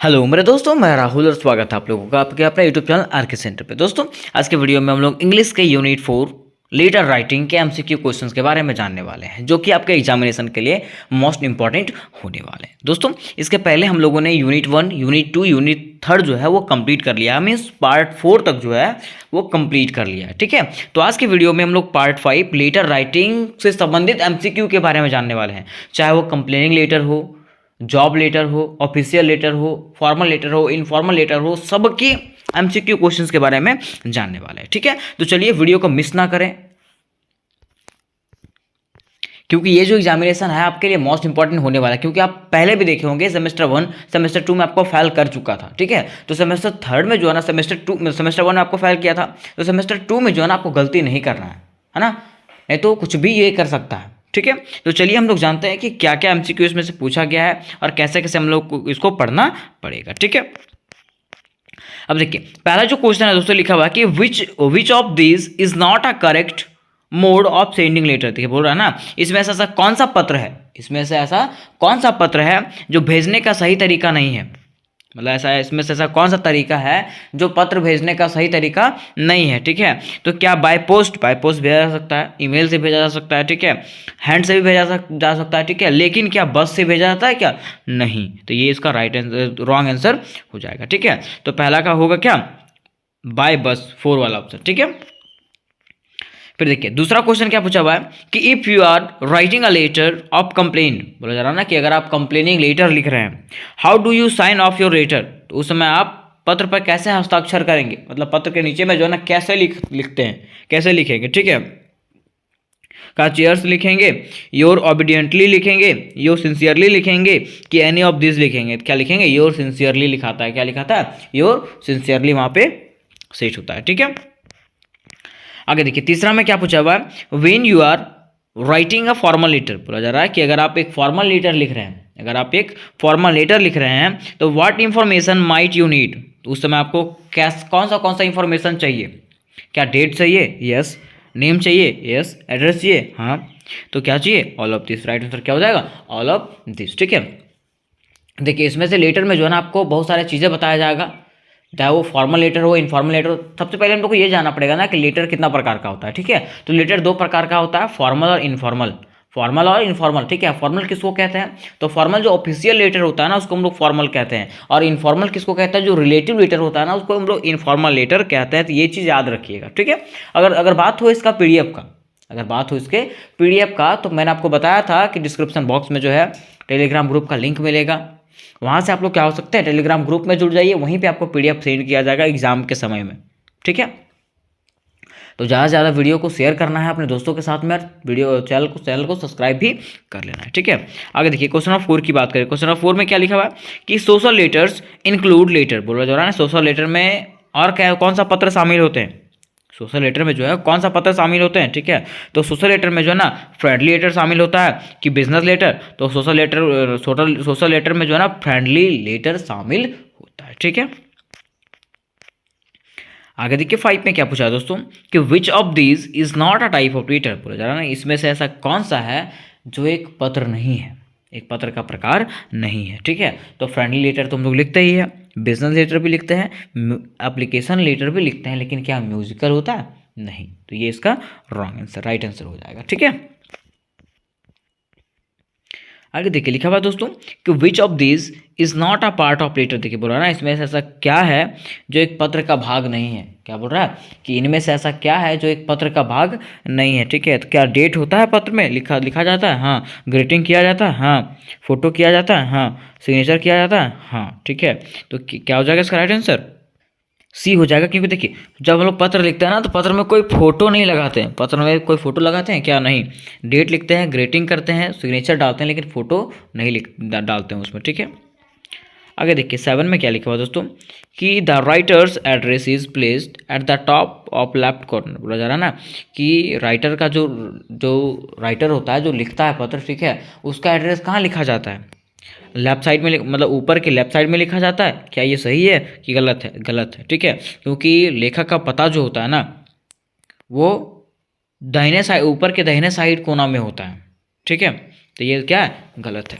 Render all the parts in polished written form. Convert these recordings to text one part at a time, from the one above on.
Hello मेरे दोस्तों, मैं राहुल और स्वागत है आप लोगों का आपके अपने यूट्यूब चैनल आर के सेंटर पे। दोस्तों आज के वीडियो में हम लोग इंग्लिश के यूनिट 4 लेटर राइटिंग के एमसीक्यू क्वेश्चंस के बारे में जानने वाले हैं, जो कि आपके एग्जामिनेशन के लिए मोस्ट इंपॉर्टेंट होने वाले हैं। दोस्तों इसके पहले हम लोगों ने यूनिट 1, यूनिट 2, यूनिट 3 जो है वो कंप्लीट कर लिया, मीन्स पार्ट 4 तक जो है वो कंप्लीट कर लिया है। ठीक है, तो आज के वीडियो में हम लोग पार्ट 5 लेटर राइटिंग से संबंधित एमसीक्यू के बारे में जानने वाले हैं। चाहे वो कंप्लेनिंग लेटर हो, जॉब लेटर हो, ऑफिशियल लेटर हो, फॉर्मल लेटर हो, इनफॉर्मल लेटर हो, सबके एमसीक्यू क्वेश्चंस के बारे में जानने वाले हैं। ठीक है, तो चलिए वीडियो को मिस ना करें, क्योंकि ये जो एग्जामिनेशन है आपके लिए मोस्ट इंपॉर्टेंट होने वाला है। क्योंकि आप पहले भी देखे होंगे सेमेस्टर 1, सेमेस्टर 2 में आपको फेल कर चुका था। ठीक है, तो सेमेस्टर 3 में जो है ना, सेमेस्टर 1 में आपको फेल किया था, तो सेमेस्टर 2 में जो है ना आपको गलती नहीं करना है ना, नहीं तो कुछ भी ये कर सकता है। ठीक है, तो चलिए हम लोग जानते हैं कि क्या क्या एमसीक्यू इसमें से पूछा गया है और कैसे कैसे हम लोग को इसको पढ़ना पड़ेगा। ठीक है, अब देखिए पहला जो क्वेश्चन है दोस्तों, लिखा हुआ है कि which of this is not a correct mode of sending letter. देखिए बोल रहा है ना, इसमें से ऐसा कौन सा पत्र है, इसमें से ऐसा कौन सा पत्र है जो भेजने का सही तरीका नहीं है। मतलब ऐसा है, इसमें से ऐसा कौन सा तरीका है जो पत्र भेजने का सही तरीका नहीं है। ठीक है, तो क्या बाय पोस्ट भेजा जा सकता है, ईमेल से भेजा जा सकता है, ठीक है, हैंड से भी भेजा जा सकता है, ठीक है, लेकिन क्या बस से भेजा जाता है क्या, नहीं। तो ये इसका राइट आंसर, रॉन्ग आंसर हो जाएगा। ठीक है, तो पहला का होगा क्या, बाय बस, 4 वाला ऑप्शन। ठीक है, फिर देखिए दूसरा क्वेश्चन क्या पूछा हुआ है कि if you are writing a letter of complain, बोला जा रहा है ना कि अगर आप कंप्लेनिंग लेटर लिख रहे हैं, how do you sign off your letter, तो उस समय आप पत्र पर कैसे हस्ताक्षर करेंगे, मतलब पत्र के नीचे में जो है ना कैसे लिखते हैं, कैसे लिखेंगे। ठीक है, का चेयर्स लिखेंगे, योर ओबीडियंटली लिखेंगे, योर सिंसियरली लिखेंगे, कि एनी ऑफ दिस लिखेंगे। क्या लिखेंगे, योर सिंसियरली लिखाता है, क्या लिखाता है, योर सिंसियरली वहां पे सेट होता है। ठीक है, आगे देखिए तीसरा में क्या पूछा हुआ है, when you are writing a formal letter, बोला जा रहा है कि अगर आप एक फॉर्मल लेटर लिख रहे हैं, अगर आप एक फॉर्मल लेटर लिख रहे हैं तो what information might you need, तो उस समय आपको कौन सा इंफॉर्मेशन चाहिए। क्या डेट चाहिए, यस, नेम चाहिए, यस, एड्रेस चाहिए, हाँ, तो क्या चाहिए, all of this. Right answer क्या हो जाएगा, ऑल ऑफ दिस। ठीक है, देखिए इसमें से लेटर में जो है ना आपको बहुत सारी चीज़ें बताया जाएगा, चाहे वो फॉर्मल लेटर हो, इनफॉर्मल लेटर हो। सबसे पहले हम लोग को ये जानना पड़ेगा ना कि लेटर कितना प्रकार का होता है। ठीक है, तो लेटर 2 प्रकार का होता है, फॉर्मल और इनफॉर्मल। फॉर्मल और इनफॉर्मल, ठीक है, फॉर्मल किसको कहते हैं, तो फॉर्मल जो ऑफिशियल लेटर होता है ना उसको हम लोग फॉर्मल कहते हैं, और इनफॉर्मल किसको कहते हैं, जो रिलेटिव लेटर होता है ना उसको हम लोग इनफॉर्मल लेटर कहते हैं। तो ये चीज़ याद रखिएगा। ठीक है, अगर अगर बात हो इसका पीडीएफ का, अगर बात हो इसके पीडीएफ का, तो मैंने आपको बताया था कि डिस्क्रिप्शन बॉक्स में जो है टेलीग्राम ग्रुप का लिंक मिलेगा, वहाँ से आप लोग क्या हो सकते हैं, टेलीग्राम ग्रुप में जुड़ जाइए, वहीं पे आपको पीडीएफ सेंड किया जाएगा एग्जाम के समय में। ठीक है, तो ज़्यादा से ज़्यादा वीडियो को शेयर करना है अपने दोस्तों के साथ में, वीडियो चैनल को सब्सक्राइब भी कर लेना है। ठीक है, आगे देखिए क्वेश्चन नंबर 4 की बात करें। क्वेश्चन नंबर 4 में क्या लिखा हुआ है कि सोशल लेटर्स इंक्लूड लेटर, बोला जा रहा है सोशल लेटर में और क्या कौन सा पत्र शामिल होते हैं, सोशल लेटर में जो है कौन सा पत्र शामिल होते हैं। ठीक है, तो सोशल लेटर में जो है ना फ्रेंडली लेटर शामिल होता है कि बिजनेस लेटर, तो सोशल लेटर में जो है ना फ्रेंडली लेटर शामिल होता है। ठीक है, आगे देखिए 5 में क्या पूछा है दोस्तों कि which of these is not a type of letter, बोला जा रहा है ना इसमें से ऐसा कौन सा है जो एक पत्र नहीं है, एक पत्र का प्रकार नहीं है। ठीक है, तो फ्रेंडली लेटर तो हम लोग लिखते ही है, बिजनेस लेटर भी लिखते हैं, एप्लीकेशन लेटर भी लिखते हैं, लेकिन क्या म्यूजिकल होता है, नहीं। तो ये इसका रॉन्ग आंसर, राइट आंसर हो जाएगा। ठीक है, आगे देखिए लिखा हुआ दोस्तों कि which of this is not a part of letter. देखिए बोल रहा है ना इसमें से ऐसा क्या है जो एक पत्र का भाग नहीं है, क्या बोल रहा है कि इनमें से ऐसा क्या है जो एक पत्र का भाग नहीं है। ठीक है, तो क्या डेट होता है पत्र में, लिखा जाता है, हाँ, ग्रीटिंग किया जाता है, हाँ, फोटो किया जाता है, हाँ, सिग्नेचर किया जाता है, हाँ। ठीक है, तो क्या हो जाएगा इसका राइट आंसर, सी हो जाएगा। क्योंकि देखिए जब हम लोग पत्र लिखते हैं ना तो पत्र में कोई फोटो नहीं लगाते हैं, पत्र में कोई फोटो लगाते हैं क्या, नहीं, डेट लिखते हैं, ग्रेटिंग करते हैं, सिग्नेचर डालते हैं, लेकिन फोटो नहीं डालते हैं उसमें। ठीक है, आगे देखिए 7 में क्या लिखा हुआ दोस्तों कि the writers address is placed at the top of left corner, बोला जा रहा है ना कि राइटर का जो जो राइटर होता है, जो लिखता है पत्र, ठीक है, उसका एड्रेस कहाँ लिखा जाता है, लेफ्ट साइड में, मतलब ऊपर के लेफ्ट साइड में लिखा जाता है। क्या ये सही है कि गलत है, गलत है। ठीक है, क्योंकि लेखक का पता जो होता है ना वो दाहिने साइड, ऊपर के दाहिने साइड कोना में होता है। ठीक है, तो ये क्या है, गलत है।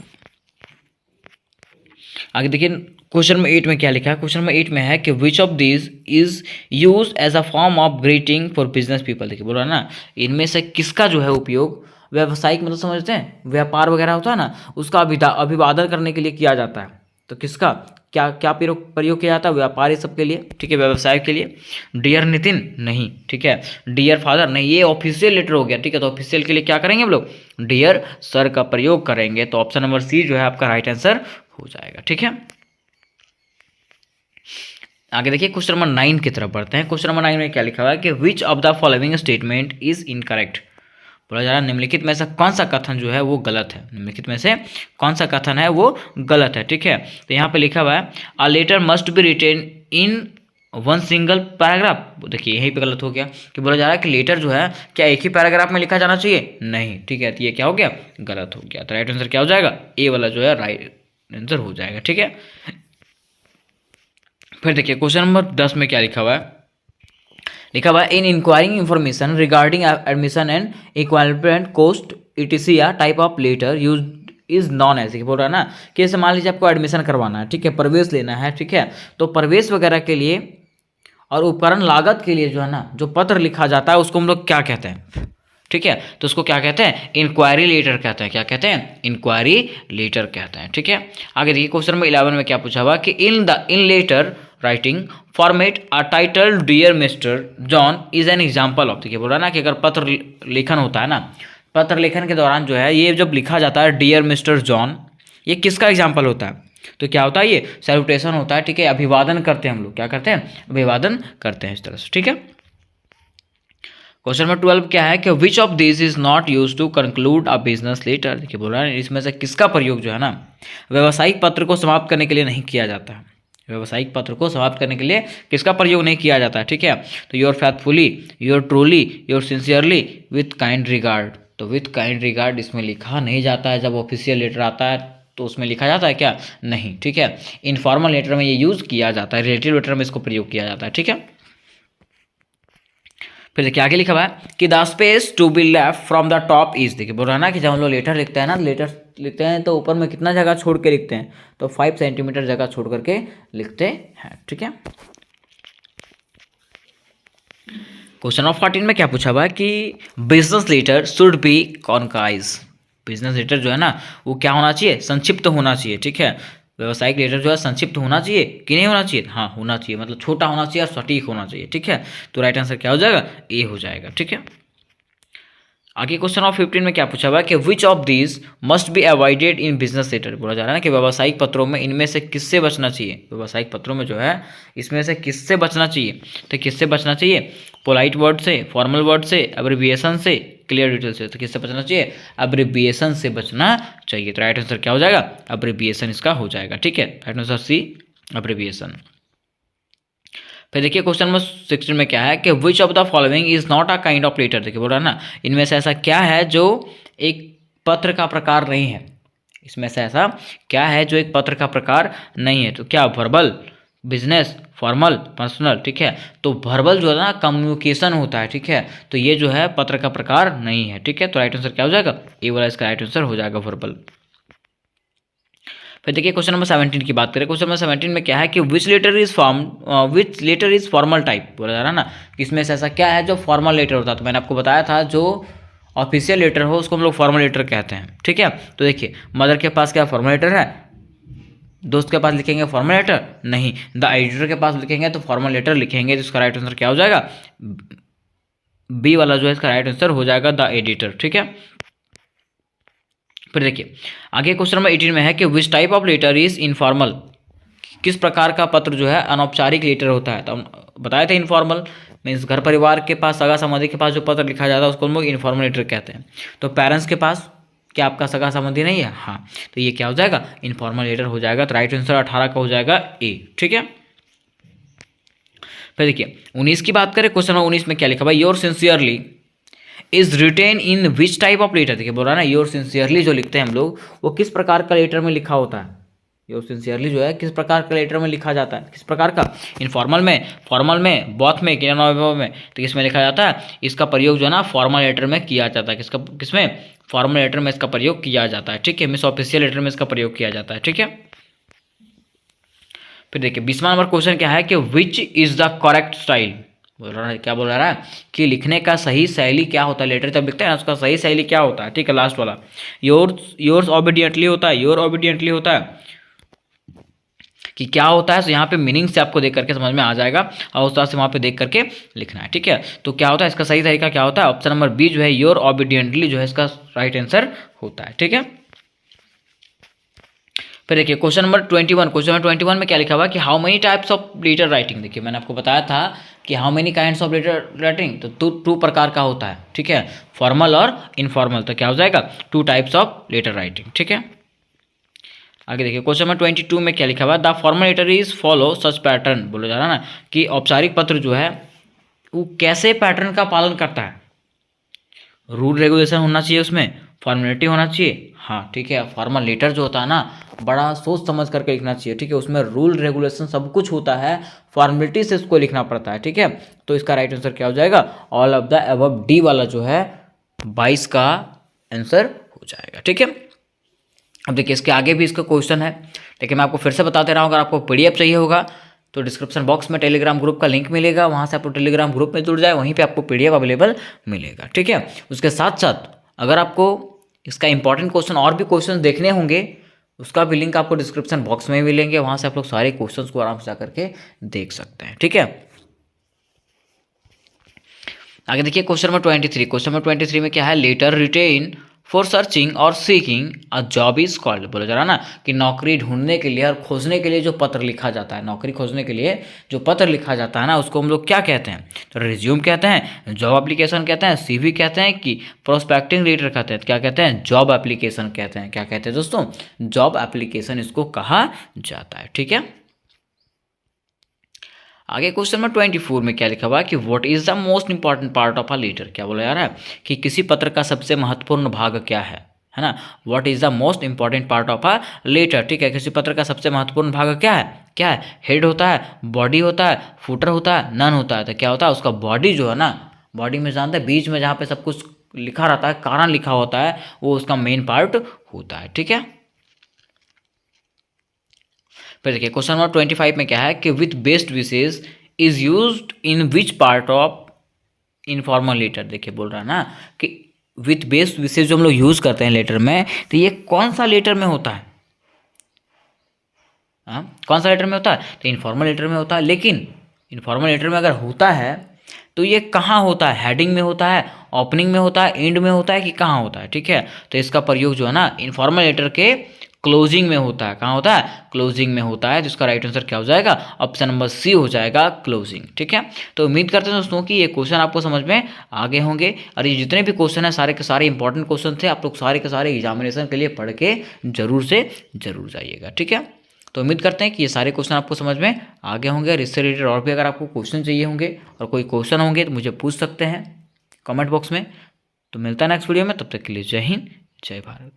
आगे देखिए क्वेश्चन नंबर 8 में क्या लिखा है? क्वेश्चन नंबर 8 में है कि which of this is use as a form of greeting for business people. देखिए बोल रहा है ना, इनमें से किसका जो है उपयोग व्यावसायिक, मतलब समझते हैं व्यापार वगैरह होता है ना, उसका अभिवादन करने के लिए किया जाता है। तो किसका क्या क्या प्रयोग प्रयोग किया जाता है? व्यापारी सबके लिए, ठीक है, व्यवसाय के लिए। डियर नितिन नहीं, ठीक है। डियर फादर नहीं, ये ऑफिशियल लेटर हो गया, ठीक है। तो ऑफिशियल के लिए क्या करेंगे हम लोग? डियर सर का प्रयोग करेंगे। तो ऑप्शन नंबर सी जो है आपका राइट आंसर हो जाएगा, ठीक है। आगे देखिए क्वेश्चन नंबर 9 की तरफ बढ़ते हैं। क्वेश्चन नंबर 9 में क्या लिखा हुआ है कि which of the following statement is incorrect. बोला जा रहा है निम्नलिखित में से कौन सा कथन जो है वो गलत है। निम्नलिखित में से कौन सा कथन है वो गलत है, ठीक है। तो यहाँ पे लिखा हुआ है a letter must be written in one single paragraph. देखिए यहीं पे गलत हो गया कि बोला जा रहा है कि लेटर जो है क्या एक ही पैराग्राफ में लिखा जाना चाहिए? नहीं, ठीक है। तो ये क्या हो गया? गलत हो गया। तो राइट आंसर क्या हो जाएगा? ए वाला जो है राइट आंसर हो जाएगा, ठीक है। फिर देखिए क्वेश्चन नंबर 10 में क्या लिखा हुआ है? लिखा हुआ है in inquiring information regarding admission and equipment cost ETC या type of letter use is non ऐसे बोल रहा है ना कि जैसे मान लीजिए आपको एडमिशन करवाना है, ठीक है, प्रवेश लेना है, ठीक है। तो प्रवेश वगैरह के लिए और उपकरण लागत के लिए जो है ना जो पत्र लिखा जाता है उसको हम लोग क्या कहते हैं? ठीक है, तो उसको क्या कहते हैं? इंक्वायरी लेटर कहते हैं। क्या कहते हैं? इंक्वायरी लेटर कहते हैं, ठीक है। आगे देखिए क्वेश्चन नंबर 11 में क्या पूछा हुआ कि in letter writing format a title dear Mister John is an example of. देखिए बोल रहा है ना कि अगर पत्र लेखन होता है ना, पत्र लेखन के दौरान जो है ये जब लिखा जाता है डियर मिस्टर जॉन, ये किसका एग्जाम्पल होता है? तो क्या होता है? ये सैल्यूटेशन होता है, ठीक है। अभिवादन करते हैं हम लोग, क्या करते हैं? अभिवादन करते हैं इस तरह से, ठीक है। क्वेश्चन नंबर 12 क्या है कि which of this is not use to conclude a business letter. देखिए बोल रहा है इसमें से किसका प्रयोग जो है ना व्यवसायिक पत्र को समाप्त करने के लिए नहीं किया जाता है। व्यवसायिक पत्र को समाप्त करने के लिए किसका प्रयोग नहीं किया जाता है, ठीक है। तो your faithfully, your truly, your sincerely, with kind regard. तो विथ काइंड रिगार्ड इसमें लिखा नहीं जाता है। जब ऑफिशियल लेटर आता है तो उसमें लिखा जाता है क्या? नहीं, ठीक है। इनफॉर्मल लेटर में ये यूज किया जाता है, रिलेटिव लेटर में इसको प्रयोग किया जाता है, ठीक है। फिर देखिए आगे लिखा हुआ है कि the space to be left from the top is. देखिए बोल रहा है ना कि जब हम लोग लेटर लिखते हैं ना, लेटर लिखते हैं तो ऊपर में कितना जगह छोड़ के लिखते हैं? तो 5 सेंटीमीटर जगह छोड़ करके लिखते हैं, ठीक है। क्वेश्चन नंबर 14 में क्या पूछा हुआ है कि business letter should be concise. Business letter जो है ना वो क्या होना चाहिए? संक्षिप्त होना चाहिए, ठीक है। व्यवसायिक लेटर जो है संक्षिप्त होना चाहिए कि नहीं होना चाहिए? हाँ होना चाहिए, मतलब छोटा होना चाहिए और सटीक होना चाहिए, ठीक है। तो राइट आंसर क्या हो जाएगा? ए हो जाएगा, ठीक है। आगे क्वेश्चन ऑफ 15 में क्या पूछा हुआ है कि which of these must be avoided in business letter. बोला जा रहा है ना कि व्यवसायिक पत्रों में इनमें से किससे बचना चाहिए? व्यवसायिक पत्रों में जो है इसमें से किससे बचना चाहिए? तो किससे बचना चाहिए? पोलाइट वर्ड से, फॉर्मल वर्ड से, एब्रिविएशन से, क्लियर डिटेल से। तो किससे बचना चाहिए? एब्रिविएशन से बचना चाहिए। तो राइट आंसर क्या हो जाएगा? एब्रिविएशन इसका हो जाएगा, ठीक है। Right answer C, abbreviation. फिर देखिए क्वेश्चन नंबर 16 में क्या है कि which of the following is not a kind of letter. देखिए बोल रहा है ना इनमें से ऐसा क्या है जो एक पत्र का प्रकार नहीं है? इसमें से ऐसा क्या है जो एक पत्र का प्रकार नहीं है? तो क्या वर्बल, बिजनेस, फॉर्मल, पर्सनल, ठीक है। तो वर्बल जो है ना कम्युनिकेशन होता है, ठीक है। तो ये जो है पत्र का प्रकार नहीं है, ठीक है। तो राइट आंसर क्या हो जाएगा? ए वाला इसका राइट आंसर हो जाएगा, वर्बल। फिर देखिए क्वेश्चन नंबर 17 की बात करें। क्वेश्चन नंबर 17 में क्या है कि विच लेटर इज फॉर्मल टाइप। बोला जा रहा है ना कि इसमें से ऐसा क्या है जो फॉर्मल लेटर होता है? तो मैंने आपको बताया था जो ऑफिशियल लेटर हो उसको हम लोग फॉर्मल लेटर कहते हैं, ठीक है। तो देखिए मदर के पास क्या फॉर्मल लेटर है? दोस्त के पास लिखेंगे फॉर्मल लेटर? नहीं। द एडिटर के पास लिखेंगे तो फॉर्मल लेटर लिखेंगे। तो इसका राइट आंसर क्या हो जाएगा? बी वाला जो है इसका राइट आंसर हो जाएगा, द एडिटर, ठीक है। फिर देखिए आगे क्वेश्चन नंबर 18 में है कि which type of letter is informal. किस प्रकार का पत्र जो है अनौपचारिक लेटर होता है? तो हम बताए थे इनफॉर्मल मीन्स घर परिवार के पास, सगा संबंधी के पास जो पत्र लिखा जाता है उसको हम लोग इनफॉर्मल लेटर कहते हैं। तो पेरेंट्स के पास क्या आपका सगा संबंधी नहीं है? हाँ, तो ये क्या हो जाएगा? इनफॉर्मल लेटर हो जाएगा। तो राइट आंसर 18 का हो जाएगा ए, ठीक है। फिर देखिए 19 की बात करें। क्वेश्चन नंबर 19 में क्या लिखा भाई? Your sincerely is written in which type of letter. देखिए बोल रहा है ना योर सिंसियरली जो लिखते हैं हम लोग वो किस प्रकार का लेटर में लिखा होता है? योर सिंसियरली जो है किस प्रकार का लेटर में लिखा जाता है? किस प्रकार का? इनफॉर्मल में, फॉर्मल में, बोथ में, कि नॉन में? तो किसमें लिखा जाता है? इसका प्रयोग जो है ना फॉर्मल लेटर में किया जाता है। किसमें? फॉर्मल लेटर में इसका प्रयोग किया जाता है, ठीक है। मिस ऑफिशियल लेटर में इसका प्रयोग किया जाता है, ठीक है। फिर देखिए 20वां नंबर क्वेश्चन क्या है कि which is the correct style, बोल रहा है क्या बोल रहा है कि लिखने का सही शैली क्या होता है, लेटर जब लिखते हैं ना उसका सही शैली क्या होता है। ठीक है, लास्ट वाला योर्स ओबीडियंटली होता है, योर ओबीडियंटली होता है कि क्या होता है। तो यहाँ पे मीनिंग से आपको देख करके समझ में आ जाएगा और उस तरह से वहाँ पे देख करके लिखना है। ठीक है, तो क्या होता है इसका सही तरीका क्या होता है, ऑप्शन नंबर बी जो है योर ओबीडियंटली जो है इसका राइट आंसर होता है। ठीक है, फिर देखिए क्वेश्चन नंबर 21, क्वेश्चन नंबर 21 में क्या लिखा हुआ है कि how many types of letter writing. देखिए मैंने आपको बताया था कि how many kinds of letter writing, तो टू प्रकार का होता है। ठीक है, फॉर्मल और इनफॉर्मल, तो क्या हो जाएगा 2 टाइप्स ऑफ लेटर राइटिंग। ठीक है, आगे देखिए क्वेश्चन नंबर 22 में क्या लिखा हुआ है, the formal letter is follow such pattern, बोला जा रहा है ना कि औपचारिक पत्र जो है वो कैसे पैटर्न का पालन करता है। रूल रेगुलेशन होना चाहिए, उसमें फॉर्मेलिटी होना चाहिए। हाँ ठीक है, फॉर्मल लेटर जो होता है ना बड़ा सोच समझ करके लिखना चाहिए। ठीक है, उसमें रूल रेगुलेशन सब कुछ होता है, फॉर्मेलिटी से उसको लिखना पड़ता है। ठीक है, तो इसका राइट आंसर क्या हो जाएगा, all of the above, D वाला जो है 22 का आंसर हो जाएगा। ठीक है, अब देखिए इसके आगे भी इसका क्वेश्चन है, लेकिन मैं आपको फिर से बता दे रहा हूँ, अगर आपको पीडीएफ चाहिए होगा तो डिस्क्रिप्शन बॉक्स में टेलीग्राम ग्रुप का लिंक मिलेगा, वहाँ से आप टेलीग्राम ग्रुप में जुड़ जाए, वहीं पे आपको पीडीएफ अवेलेबल मिलेगा। ठीक है, उसके साथ साथ अगर आपको इसका इंपॉर्टेंट क्वेश्चन और भी क्वेश्चन देखने होंगे उसका भी लिंक आपको डिस्क्रिप्शन बॉक्स में मिलेंगे, वहाँ से आप लोग सारे क्वेश्चन को आराम से जा करके देख सकते हैं। ठीक है, आगे देखिए क्वेश्चन नंबर 23, क्वेश्चन नंबर 23 में क्या है, लेटर रिटेन फॉर सर्चिंग और seeking a job is called, बोला जा रहा है ना कि नौकरी ढूंढने के लिए और खोजने के लिए जो पत्र लिखा जाता है, नौकरी खोजने के लिए जो पत्र लिखा जाता है ना उसको हम लोग क्या कहते हैं, तो रिज्यूम कहते हैं, जॉब एप्लीकेशन कहते हैं, सीवी कहते हैं कि प्रोस्पेक्टिंग लेटर कहते हैं, क्या कहते हैं, जॉब एप्लीकेशन कहते हैं। क्या कहते हैं दोस्तों, जॉब एप्लीकेशन इसको कहा जाता है। ठीक है, आगे क्वेश्चन नंबर 24 में क्या लिखा हुआ है कि what is the most important part of a letter, क्या बोला जा रहा है कि किसी पत्र का सबसे महत्वपूर्ण भाग क्या है ना, what is the most important part of a letter. ठीक है, किसी पत्र का सबसे महत्वपूर्ण भाग क्या है, हेड होता है, बॉडी होता है, फुटर होता है, नन होता है। तो क्या होता है उसका बॉडी जो है ना, बॉडी में जानते हैं बीच में जहाँ पे सब कुछ लिखा रहता है, कारण लिखा होता है, वो उसका मेन पार्ट होता है। ठीक है, फिर देखिए क्वेश्चन नंबर 25 में क्या है कि with best wishes is used in which part of informal letter. देखिए बोल रहा है ना कि विथ बेस्ट विशेज जो हम लोग यूज करते हैं लेटर में, तो ये कौन सा लेटर में होता है, कौन सा लेटर में होता है, तो इनफॉर्मल लेटर में होता है। लेकिन इनफॉर्मल लेटर में अगर होता है तो ये कहाँ होता है, हेडिंग में होता है, ओपनिंग में होता है, एंड में होता है कि कहाँ होता है। ठीक है, तो इसका प्रयोग जो है ना इनफॉर्मल लेटर के क्लोजिंग में होता है। कहाँ होता है, क्लोजिंग में होता है। तो इसका राइट आंसर क्या हो जाएगा, ऑप्शन नंबर सी हो जाएगा, क्लोजिंग। ठीक है, तो उम्मीद करते हैं दोस्तों कि ये क्वेश्चन आपको समझ में आगे होंगे, और ये जितने भी क्वेश्चन हैं सारे के सारे इंपॉर्टेंट क्वेश्चन थे, आप लोग सारे के सारे एग्जामिनेशन के लिए पढ़ के जरूर से जरूर जाइएगा। ठीक है, तो उम्मीद करते हैं कि ये सारे क्वेश्चन आपको समझ में आगे होंगे, और इससे रिलेटेड और भी अगर आपको क्वेश्चन चाहिए होंगे और कोई क्वेश्चन होंगे तो मुझे पूछ सकते हैं कमेंट बॉक्स में। तो मिलता है नेक्स्ट वीडियो में, तब तक के लिए जय हिंद, जय भारत।